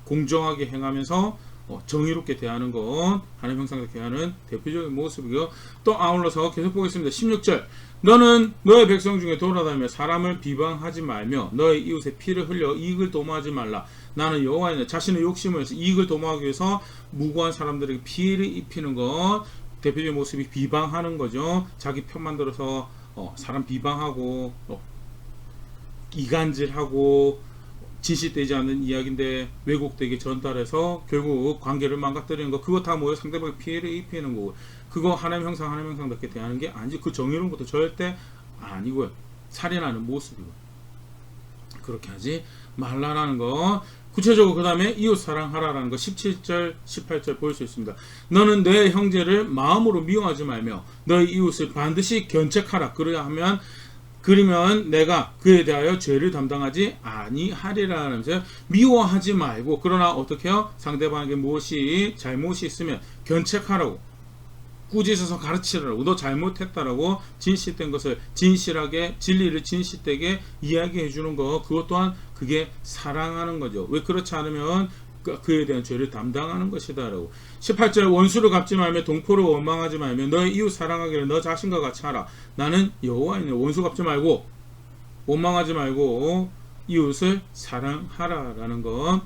공정하게 행하면서 정의롭게 대하는 건 하나님 형상을 대하는 대표적인 모습이고요. 또 아울러서 계속 보겠습니다. 16절. 너는 너의 백성 중에 돌아다니며 사람을 비방하지 말며 너의 이웃의 피를 흘려 이익을 도모하지 말라. 나는 여호와이니. 자신의 욕심을 해서 이익을 도모하기 위해서 무고한 사람들에게 피해를 입히는 것, 대표적인 모습이 비방하는 거죠. 자기 편만 들어서 사람 비방하고 이간질하고 진실되지 않는 이야기인데 왜곡되게 전달해서 결국 관계를 망가뜨리는 거, 그거 다 뭐예요? 상대방에 피해를 입히는 거고, 그거 하나님 형상답게 대하는 게 아니지. 그 정의로운 것도 절대 아니고요. 살인하는 모습이고, 그렇게 하지 말라라는 거. 구체적으로 그 다음에 이웃 사랑하라라는 거 17절 18절 볼 수 있습니다. 너는 내 형제를 마음으로 미워하지 말며 너의 이웃을 반드시 견책하라. 그러면 내가 그에 대하여 죄를 담당하지 아니하리라 하면서, 미워하지 말고, 그러나 어떻게 해요? 상대방에게 무엇이 잘못이 있으면 견책하라고, 꾸짖어서 가르치라고, 너 잘못했다라고 진실된 것을 진실하게, 진리를 진실되게 이야기해 주는 거, 그것 또한 그게 사랑하는 거죠. 왜 그렇지 않으면 그에 대한 죄를 담당하는 것이다라고. 18절 원수를 갚지 말며 동포를 원망하지 말며 너의 이웃 사랑하기를 너 자신과 같이 하라. 나는 여호와이니. 원수 갚지 말고 원망하지 말고 이웃을 사랑하라라는 것.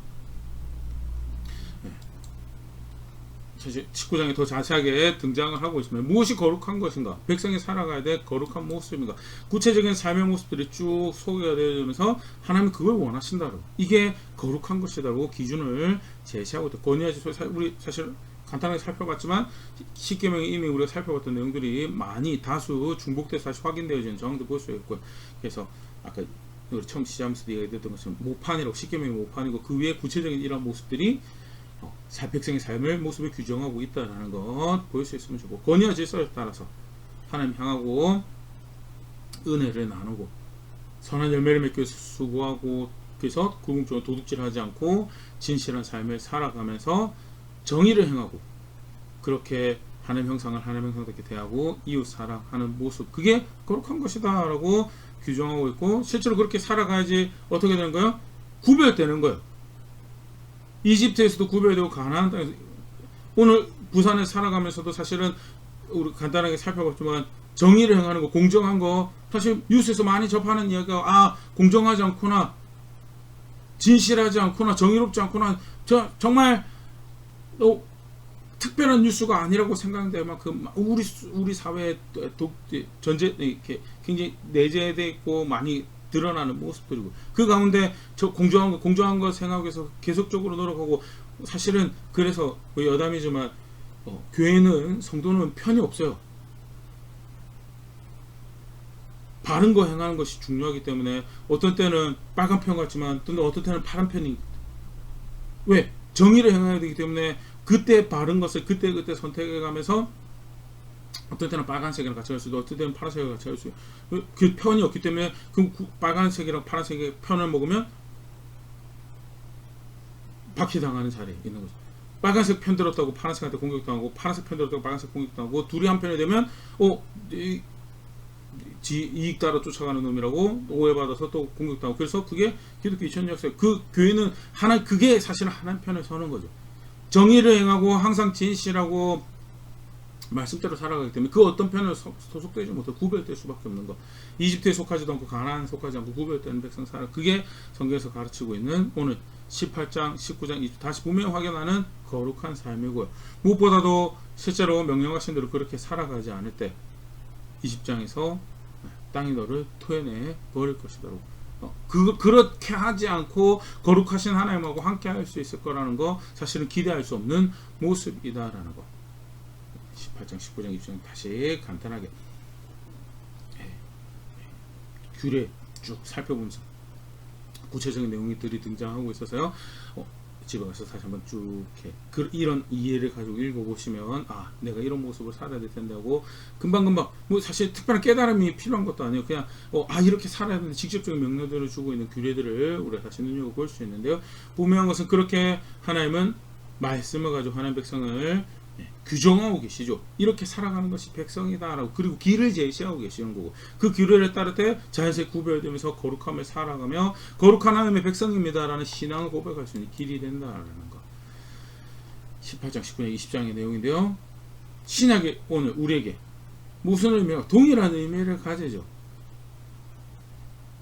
사실 19장에 더 자세하게 등장을 하고 있습니다. 무엇이 거룩한 것인가? 백성이 살아가야 될 거룩한 모습인가? 구체적인 삶의 모습들이 쭉 소개가 되면서 하나님은 그걸 원하신다고, 이게 거룩한 것이다라고 기준을 제시하고 있다. 권위하지. 우리 사실 간단하게 살펴봤지만 10계명에 이미 우리가 살펴봤던 내용들이 많이 다수 중복돼서 다시 확인되어지는 정황도 볼 수 있고요. 그래서 아까 우리 처음 시작하면서 얘기했던 것처럼 모판이라고 10계명이 모판이고 그 위에 구체적인 이런 모습들이 백성의 삶을 모습을 규정하고 있다는 것 볼 수 있으면 좋고, 권위와 질서에 따라서 하나님 향하고 은혜를 나누고 선한 열매를 맺기 위해서 수고하고, 그래서 궁극적으로 도둑질하지 않고 진실한 삶을 살아가면서 정의를 행하고, 그렇게 하나님 형상을 하나님 형상답게 대하고 이웃 사랑하는 모습, 그게 거룩한 것이다 라고 규정하고 있고, 실제로 그렇게 살아가야지 어떻게 되는 거예요? 구별되는 거예요. 이집트에서도 구별되고 가나안 땅에서, 오늘 부산에 살아가면서도 사실은 우리 간단하게 살펴봤지만 정의를 행하는 거, 공정한 거, 사실 뉴스에서 많이 접하는 이야기가 공정하지 않구나, 진실하지 않구나, 정의롭지 않구나, 정말 특별한 뉴스가 아니라고 생각될 만큼 우리 사회에 전제 이렇게 굉장히 내재되어 있고 많이 드러나는 모습들이고, 그 가운데 공정한 거 생각하기 위해서 계속적으로 노력하고, 사실은 그래서 여담이지만 교회는, 성도는 편이 없어요. 바른 거 행하는 것이 중요하기 때문에 어떤 때는 빨간 편 같지만 또 어떤 때는 파란 편이, 왜? 정의를 행해야 되기 때문에 그때 바른 것을 그때 선택해 가면서 어떤 때는 빨간색이랑 같이 갈 수도, 어떤 때는 파란색이랑 같이 갈 수 있고, 그 편이 없기 때문에 그 빨간색이랑 파란색의 편을 먹으면 박해당하는 자리에 있는 거죠. 빨간색 편 들었다고 파란색한테 공격당하고, 파란색 편 들었다고 빨간색 공격당하고, 둘이 한 편이 되면 이익 따라 쫓아가는 놈이라고 오해받아서 또 공격당하고, 그래서 그게 기독교 2000년 역사에, 그 교회는 그게 사실은 하나님 편에 서는 거죠. 정의를 행하고 항상 진실하고 말씀대로 살아가기 때문에 그 어떤 편을 소속되지 못해 구별될 수밖에 없는 거. 이집트에 속하지도 않고 가나안에 속하지 않고 구별되는 백성 살아, 그게 성경에서 가르치고 있는 오늘 18장, 19장, 20장 다시 보면 확인하는 거룩한 삶이고요. 무엇보다도 실제로 명령하신 대로 그렇게 살아가지 않을 때 20장에서 땅이 너를 토해내 버릴 것이다라고. 그렇게 하지 않고 거룩하신 하나님하고 함께 할 수 있을 거라는 거, 사실은 기대할 수 없는 모습이다라는 거. 18장, 19장, 20장 다시 간단하게 규례 쭉 살펴보면서 구체적인 내용들이 등장하고 있어서요. 집에 가서 다시 한번 쭉 이런 이해를 가지고 읽어보시면, 내가 이런 모습을 살아야 될 텐데 하고, 금방금방 사실 특별한 깨달음이 필요한 것도 아니에요. 그냥 이렇게 살아야 되는데 직접적인 명령들을 주고 있는 규례들을 우리가 다시 눈여겨볼 수 있는데요. 분명한 것은 그렇게 하나님은 말씀을 가지고 하나님 백성을 규정하고 계시죠. 이렇게 살아가는 것이 백성이다라고, 그리고 길을 제시하고 계시는 거고, 그 규례를 따를 때 자연스레 구별되면서 거룩함을 살아가며 거룩한 하나님의 백성입니다라는 신앙을 고백할 수 있는 길이 된다라는 거. 18장, 19장, 20장의 내용인데요. 신약이 오늘 우리에게 무슨 의미가 동일한 의미를 가지죠.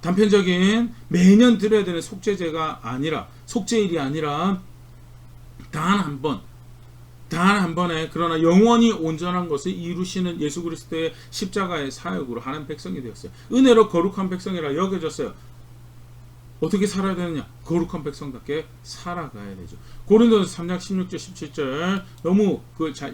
단편적인 매년 드려야 되는 속죄제가 아니라, 속죄일이 아니라 단 한 번에 그러나 영원히 온전한 것을 이루시는 예수 그리스도의 십자가의 사역으로 하나님 백성이 되었어요. 은혜로 거룩한 백성이라 여겨졌어요. 어떻게 살아야 되느냐? 거룩한 백성답게 살아가야 되죠. 고린도서 3장 16절 17절 너무 그걸 잘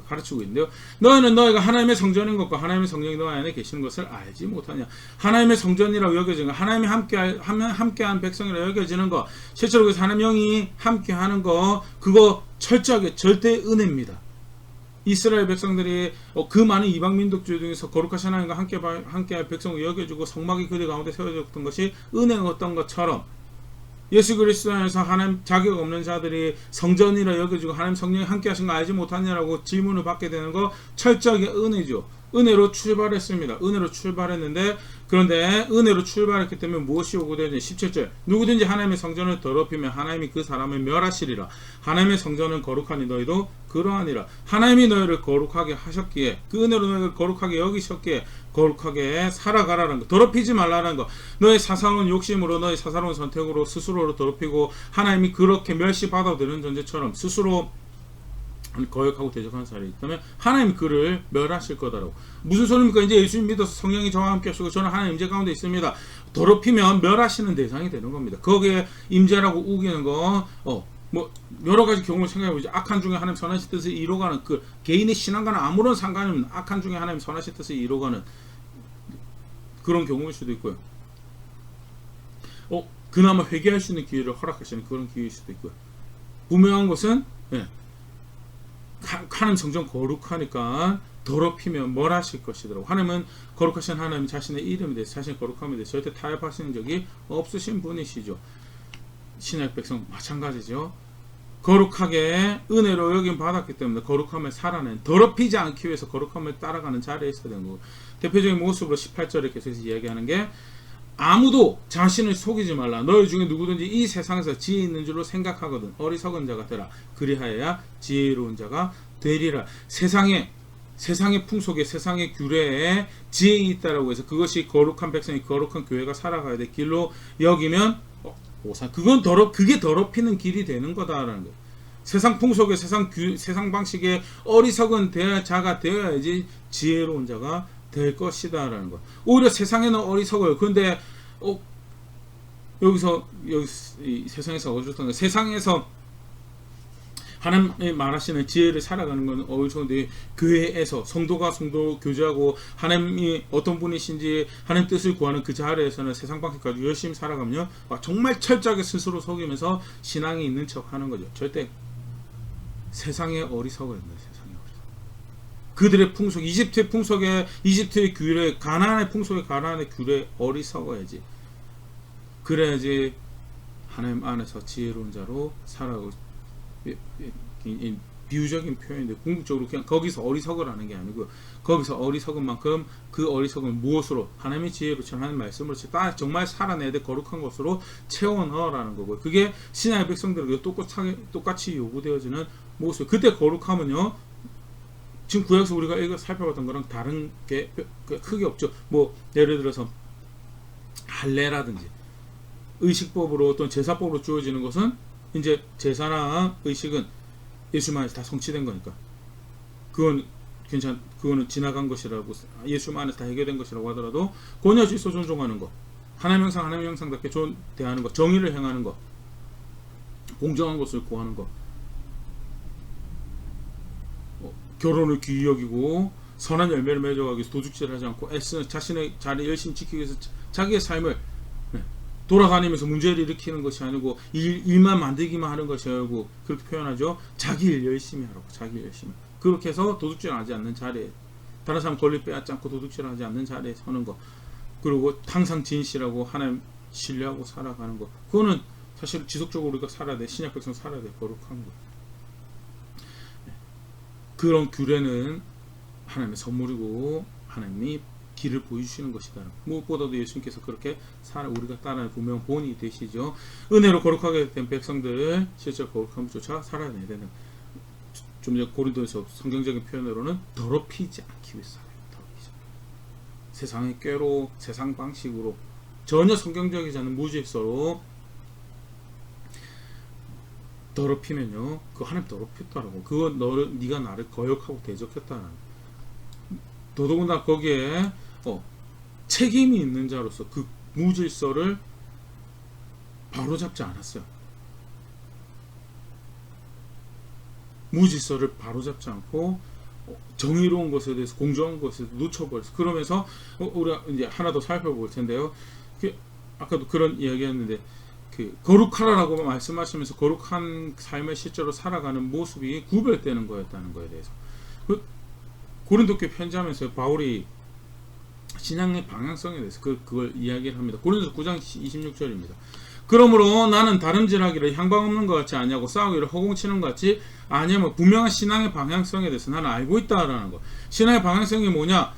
가르치고 있는데요. 너희는 너희가 하나님의 성전인 것과 하나님의 성령이 너희 안에 계시는 것을 알지 못하냐? 하나님의 성전이라고 여겨지는 것, 하나님이 함께한 백성이라고 여겨지는 것, 실제로 그래서 하나님 영이 함께하는 것, 그거 철저하게 절대 은혜입니다. 이스라엘 백성들이 그 많은 이방 민족들 중에서 거룩하신 하나님과 함께할 백성을 여겨주고 성막이 그들 가운데 세워졌던 것이 은혜였던 것처럼, 예수 그리스도 안에서 하나님 자격 없는 자들이 성전이라 여겨주고 하나님 성령이 함께하신 거 알지 못하냐라고 질문을 받게 되는 거, 철저하게 은혜죠. 은혜로 출발했습니다. 은혜로 출발했는데, 그런데 은혜로 출발했기 때문에 무엇이 오고 되느냐? 17절 누구든지 하나님의 성전을 더럽히면 하나님이 그 사람을 멸하시리라. 하나님의 성전은 거룩하니 너희도 그러하니라. 하나님이 너희를 거룩하게 하셨기에, 그 은혜로 너희를 거룩하게 여기셨기에 거룩하게 살아가라는 거, 더럽히지 말라는 거. 너의 사사로운 욕심으로, 너의 사사로운 선택으로 스스로를 더럽히고 하나님이 그렇게 멸시받아들이는 존재처럼 스스로 거역하고 대적하는 사람이 있다면 하나님 그를 멸하실 거다라고. 무슨 소리입니까? 이제 예수님 믿어서 성령이 저와 함께 하시고 저는 하나님 임재 가운데 있습니다. 더럽히면 멸하시는 대상이 되는 겁니다. 거기에 임재라고 우기는 거 뭐 여러 가지 경우를 생각해 보죠. 악한 중에 하나님 선하신 뜻을 이루어가는 그 개인의 신앙과는 아무런 상관이 없는 악한 중에 하나님 선하신 뜻을 이루어가는 그런 경우일 수도 있고요. 그나마 회개할 수 있는 기회를 허락하시는 그런 기회일 수도 있고요. 분명한 것은 하나님 성전 거룩하니까 더럽히면 뭘 하실 것이더라고. 하나님은 거룩하신 하나님 자신의 이름에 대해서 자신의 거룩함에 대해서 절대 타협하시는 적이 없으신 분이시죠. 신약 백성 마찬가지죠. 거룩하게 은혜로 여김 받았기 때문에 거룩함을 살아낸 더럽히지 않기 위해서 거룩함을 따라가는 자리에 있어야 되는 거고, 대표적인 모습으로 18절에 계속해서 이야기하는 게 아무도 자신을 속이지 말라. 너희 중에 누구든지 이 세상에서 지혜 있는 줄로 생각하거든 어리석은 자가 되라. 그리하여야 지혜로운 자가 되리라. 세상의 풍속에 세상의 규례에 지혜가 있다라고 해서 그것이 거룩한 백성이 거룩한 교회가 살아가야 될 길로 여기면 그게 더럽히는 길이 되는 거다라는 거예요. 세상 풍속에 세상 방식에 어리석은 자가 되어야지 지혜로운 자가 될 것이다라는 것. 오히려 세상에는 어리석어요. 그런데 여기서 이 세상에서 어리석은 세상에서 하나님이 말하시는 지혜를 살아가는 건 어리석은데, 교회에서 성도가 성도 교제하고 하나님이 어떤 분이신지 하나님 뜻을 구하는 그 자리에서는 세상 방식까지 열심히 살아가면 정말 철저하게 스스로 속이면서 신앙이 있는 척 하는 거죠. 절대 세상에 어리석어야 된다. 그들의 풍속, 이집트의 규례, 가나안의 풍속에 가나안의 규례 어리석어야지. 그래야지 하나님 안에서 지혜로운 자로 살아가고. 비유적인 표현인데 궁극적으로 그냥 거기서 어리석으라는 게 아니고요. 거기서 어리석은 만큼 그 어리석은 무엇으로 하나님의 지혜로 하나님 말씀으로 정말 살아내야 될 거룩한 것으로 채워 넣으라는 거고요. 그게 신약의 백성들에게 똑같이 요구되어지는 모습. 그때 거룩하면요, 지금 구약에서 우리가 이거 살펴봤던 거랑 다른 게 크게 없죠. 뭐 예를 들어서 할례라든지 의식법으로 또는 제사법으로 주어지는 것은 이제 제사나 의식은 예수만에서 다 성취된 거니까 그거는 지나간 것이라고, 예수 안에서 다 해결된 것이라고 하더라도 권위 질서 존중하는 것, 하나님 형상답게 대하는 것, 정의를 행하는 것, 공정한 것을 구하는 것, 결혼을 귀히 여기고 선한 열매를 맺어가기 위해서 도둑질하지 않고 애쓰는 자신의 자리 열심히 지키기 위해서 자기의 삶을 돌아다니면서 문제를 일으키는 것이 아니고 일만 만들기만 하는 것이 아니고, 그렇게 표현하죠. 자기 일 열심히 하라고. 자기 일 열심히. 그렇게 해서 도둑질하지 않는 자리에, 다른 사람 권리 빼앗지 않고 도둑질하지 않는 자리에 서는 것, 그리고 항상 진실하고 하나님 신뢰하고 살아가는 것, 그거는 사실 지속적으로 우리가 살아야 돼. 신약 백성 살아야 돼. 거룩한 것. 그런 규례는 하나님의 선물이고 하나님이 길을 보여주시는 것이다. 무엇보다도 예수님께서 그렇게 우리가 따라하는 분명 본이 되시죠. 은혜로 거룩하게 된 백성들 실제로 거룩함을 쫓아 살아야 되는, 좀 전에 고린도에서 성경적인 표현으로는 더럽히지 않기 위해서 살아요. 세상의 꾀로, 세상 방식으로, 전혀 성경적이지 않은 무질서로 더럽히면요, 그거 하나님 더럽혔다라고. 그거 네가 나를 거역하고 대적했다는. 더더군다나 거기에 책임이 있는 자로서 그 무질서를 바로잡지 않았어요. 무질서를 바로잡지 않고 정의로운 것에 대해서, 공정한 것에 대해서 놓쳐버렸어요. 그러면서 우리가 이제 하나 더 살펴볼 텐데요. 아까도 그런 이야기였는데, 거룩하라라고 말씀하시면서 거룩한 삶을 실제로 살아가는 모습이 구별되는 거였다는 거에 대해서, 고린도교회 편지하면서 바울이 신앙의 방향성에 대해서 그걸 이야기를 합니다. 고린도서 9장 26절입니다. 그러므로 나는 다름질하기를 향방 없는 것 같이 아니하고 싸우기를 허공치는 것 같이 아니하면 분명한 신앙의 방향성에 대해서 나는 알고 있다라는 거. 신앙의 방향성이 뭐냐?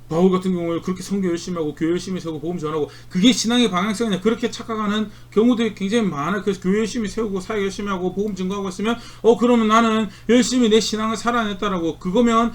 바울 같은 경우에 그렇게 선교 열심히 하고 교회 열심히 세우고 복음 전하고 그게 신앙의 방향성이냐, 그렇게 착각하는 경우들이 굉장히 많아요. 그래서 교회 열심히 세우고 사역 열심히 하고 복음 증거하고 있으면 그러면 나는 열심히 내 신앙을 살아냈다라고, 그거면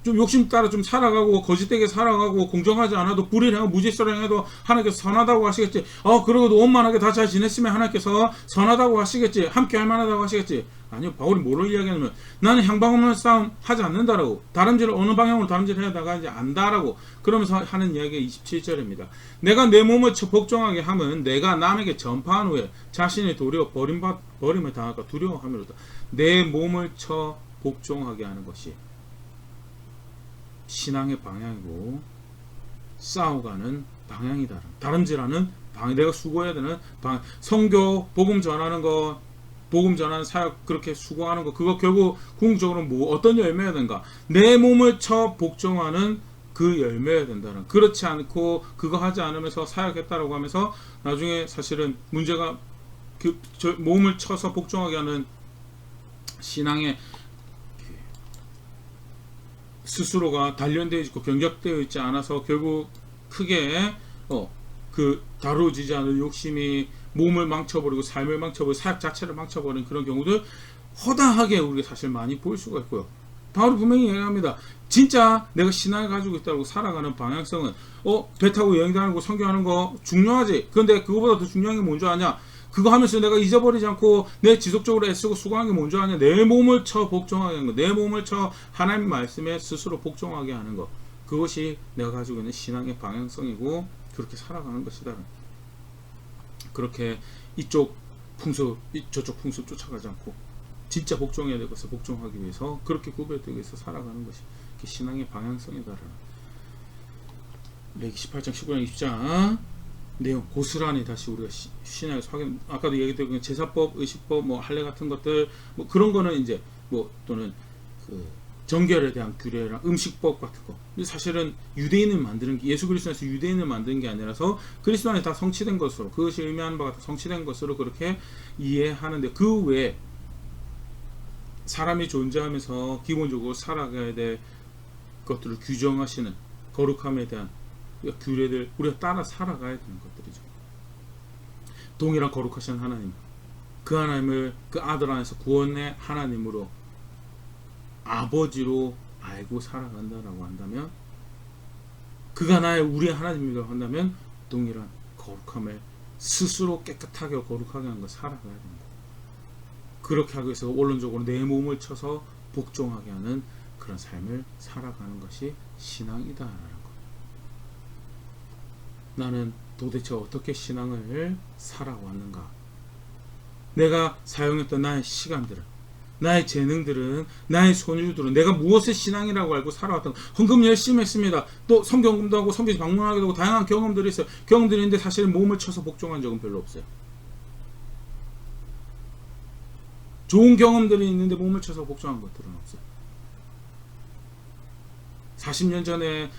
좀 욕심 따라 좀 살아가고 거짓되게 살아가고 공정하지 않아도 불의를 행하고 무질서를 행해도 하나님께서 선하다고 하시겠지. 그러고도 원만하게 다 잘 지냈으면 하나님께서 선하다고 하시겠지. 함께 할 만하다고 하시겠지. 아니요. 바울이 뭐를 이야기하냐면 나는 향방 없는 싸움 하지 않는다라고. 다름질을 어느 방향으로 다름질을 해야 나가는지 안다라고. 그러면서 하는 이야기가 27절입니다. 내가 내 몸을 복종하게 하면 내가 남에게 전파한 후에 자신의 도리어 버림을 당할까 두려워함이로다. 내 몸을 쳐 복종하게 하는 것이 신앙의 방향이고 싸워가는 방향이다. 다름질하는 방향, 내가 수고해야 되는 방향. 선교, 복음 전하는 거, 복음 전하는 사역 그렇게 수고하는 거, 그거 결국 궁극적으로 뭐 어떤 열매여야 되는가? 내 몸을 쳐 복종하는 그 열매여야 된다는. 그렇지 않고 그거 하지 않으면서 사역했다라고 하면서 나중에 사실은 문제가 몸을 쳐서 복종하게 하는 신앙의 스스로가 단련되어 있고 경작되어 있지 않아서 결국 크게 다루어지지 않을 욕심이 몸을 망쳐버리고 삶을 망쳐버리고 사역 자체를 망쳐버리는 그런 경우들 허다하게 우리가 사실 많이 볼 수가 있고요. 바로 분명히 얘기합니다. 진짜 내가 신앙을 가지고 있다고 살아가는 방향성은 배 타고 여행 다니고 선교하는 거 중요하지. 그런데 그거보다 더 중요한 게 뭔지 아냐? 그거 하면서 내가 잊어버리지 않고 내 지속적으로 애쓰고 수고하는 게 뭔지 아냐? 내 몸을 쳐 복종하게 하는 거. 내 몸을 쳐 하나님 말씀에 스스로 복종하게 하는 거. 그것이 내가 가지고 있는 신앙의 방향성이고 그렇게 살아가는 것이다. 그렇게 이쪽 풍습, 저쪽 풍습 쫓아가지 않고 진짜 복종해야 될 것을 복종하기 위해서 그렇게 구별되기 위해서 살아가는 것이 신앙의 방향성이다. 레위기 18장, 19장, 20장 내용 고스란히 다시 우리가 신약에서 확인. 아까도 얘기했던 제사법, 의식법, 뭐 할례 같은 것들, 뭐 그런 거는 이제 또는 그 정결에 대한 규례랑 음식법 같은 거. 사실은 유대인을 만드는 게, 예수 그리스도에서 유대인을 만드는 게 아니라서 그리스도 안에 다 성취된 것으로, 그것이 의미하는 바가 다 성취된 것으로 그렇게 이해하는데, 그 외에 사람이 존재하면서 기본적으로 살아가야 될 것들을 규정하시는 거룩함에 대한 규례들, 우리가 따라 살아가야 되는 것들이죠. 동일한 거룩하신 하나님, 그 하나님을 그 아들 안에서 구원의 하나님으로 아버지로 알고 살아간다라고 한다면, 그가 나의 우리의 하나님이라고 한다면 동일한 거룩함을 스스로 깨끗하게 거룩하게 하는 걸 살아가야 됩니다. 그렇게 하기 위해서 원론적으로 내 몸을 쳐서 복종하게 하는 그런 삶을 살아가는 것이 신앙이다라는 것. 나는 도대체 어떻게 신앙을 살아왔는가? 내가 사용했던 나의 시간들은, 나의 재능들은, 나의 손율들은 내가 무엇을 신앙이라고 알고 살아왔던, 헌금 열심히 했습니다. 또 성경금도 하고 성교지 방문하기도 하고 다양한 경험들이 있어요. 경험들이 있는데 사실 몸을 쳐서 복종한 적은 별로 없어요. 좋은 경험들이 있는데 몸을 쳐서 복종한 것들은 없어요. 40년 전에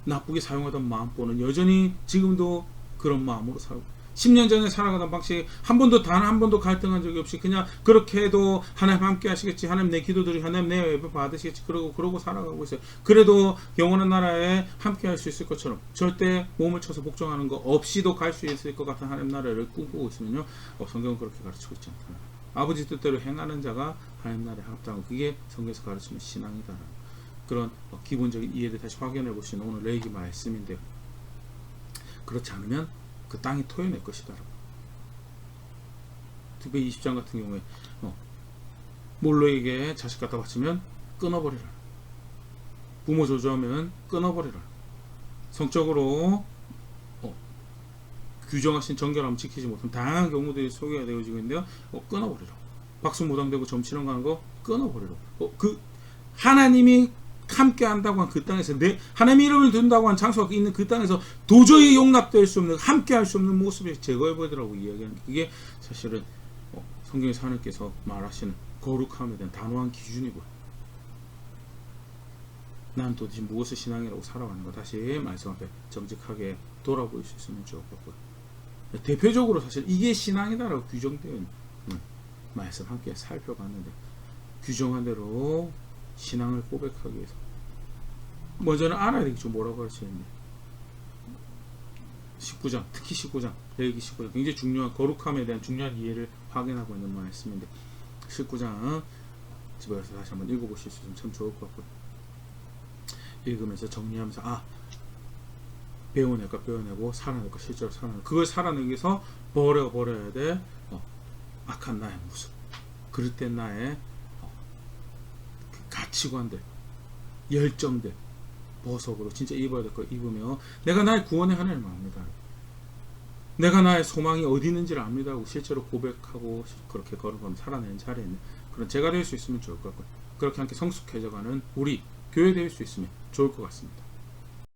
나쁘게 사용하던 마음보는 여전히 지금도 그런 마음으로 살고, 10년 전에 살아가던 방식 단 한 번도 갈등한 적이 없이 그냥 그렇게 해도 하나님 함께 하시겠지, 하나님 내 기도들이 하나님 내 예배 받으시겠지, 그러고 살아가고 있어요. 그래도 영원한 나라에 함께 할 수 있을 것처럼 절대 몸을 쳐서 복종하는 거 없이도 갈 수 있을 것 같은 하나님 나라를 꿈꾸고 있으면요, 성경은 그렇게 가르치고 있지 않다. 아버지 뜻대로 행하는 자가 하나님 나라에 합당하고, 그게 성경에서 가르치는 신앙이다. 그런 기본적인 이해를 다시 확인해 보시는 오늘 레위기 말씀인데요. 그렇지 않으면 그 땅이 토해낼 것이다. 디베 20장 같은 경우에 몰로에게 자식 갖다 바치면 끊어버리라. 부모 저주하면 끊어버리라. 성적으로 규정하신 정결함을 지키지 못한 다양한 경우들이 소개가 되어지고 있는데요. 끊어버리라. 박수 무당되고 점치러 가는 거 끊어버리라. 그 하나님이 함께 한다고 한 그 땅에서, 하나님의 이름을 둔다고 한 장소가 있는 그 땅에서 도저히 용납될 수 없는, 함께 할 수 없는 모습을 제거해버리라고 이야기하는 게, 그게 사실은 성경에서 하나님께서 말하시는 거룩함에 대한 단호한 기준이고요. 난 도대체 무엇을 신앙이라고 살아가는가, 다시 말씀 앞에 정직하게 돌아볼 수 있으면 좋을 것 같고요. 대표적으로 사실 이게 신앙이다라고 규정되어 있는 말씀 함께 살펴봤는데, 규정한 대로 신앙을 고백하기 위해서 먼저는 알아야 되겠죠. 뭐라고 가르치는데, 19장, 특히 19장, 레위기 19장 굉장히 중요한 거룩함에 대한 중요한 이해를 확인하고 있는 말씀인데, 19장 집에 가서 다시 한번 읽어보실 수 있으면 참 좋을 것 같고요. 읽으면서 정리하면서 배워낼 거 배워내고 살아낼 거 실제로 살아내고 그걸 살아내기 위해서 버려야 돼 악한 나의 모습, 그릇된 나의 그 가치관들, 열정들 보석으로 진짜 입어야 될 거 입으며 내가 나의 구원의 하나님을 압니다. 내가 나의 소망이 어디 있는지를 압니다 하고 실제로 고백하고 그렇게 걸어가면 살아내는 자리에 있는 그런 제가 될 수 있으면 좋을 것 같고요. 그렇게 함께 성숙해져가는 우리 교회 될 수 있으면 좋을 것 같습니다.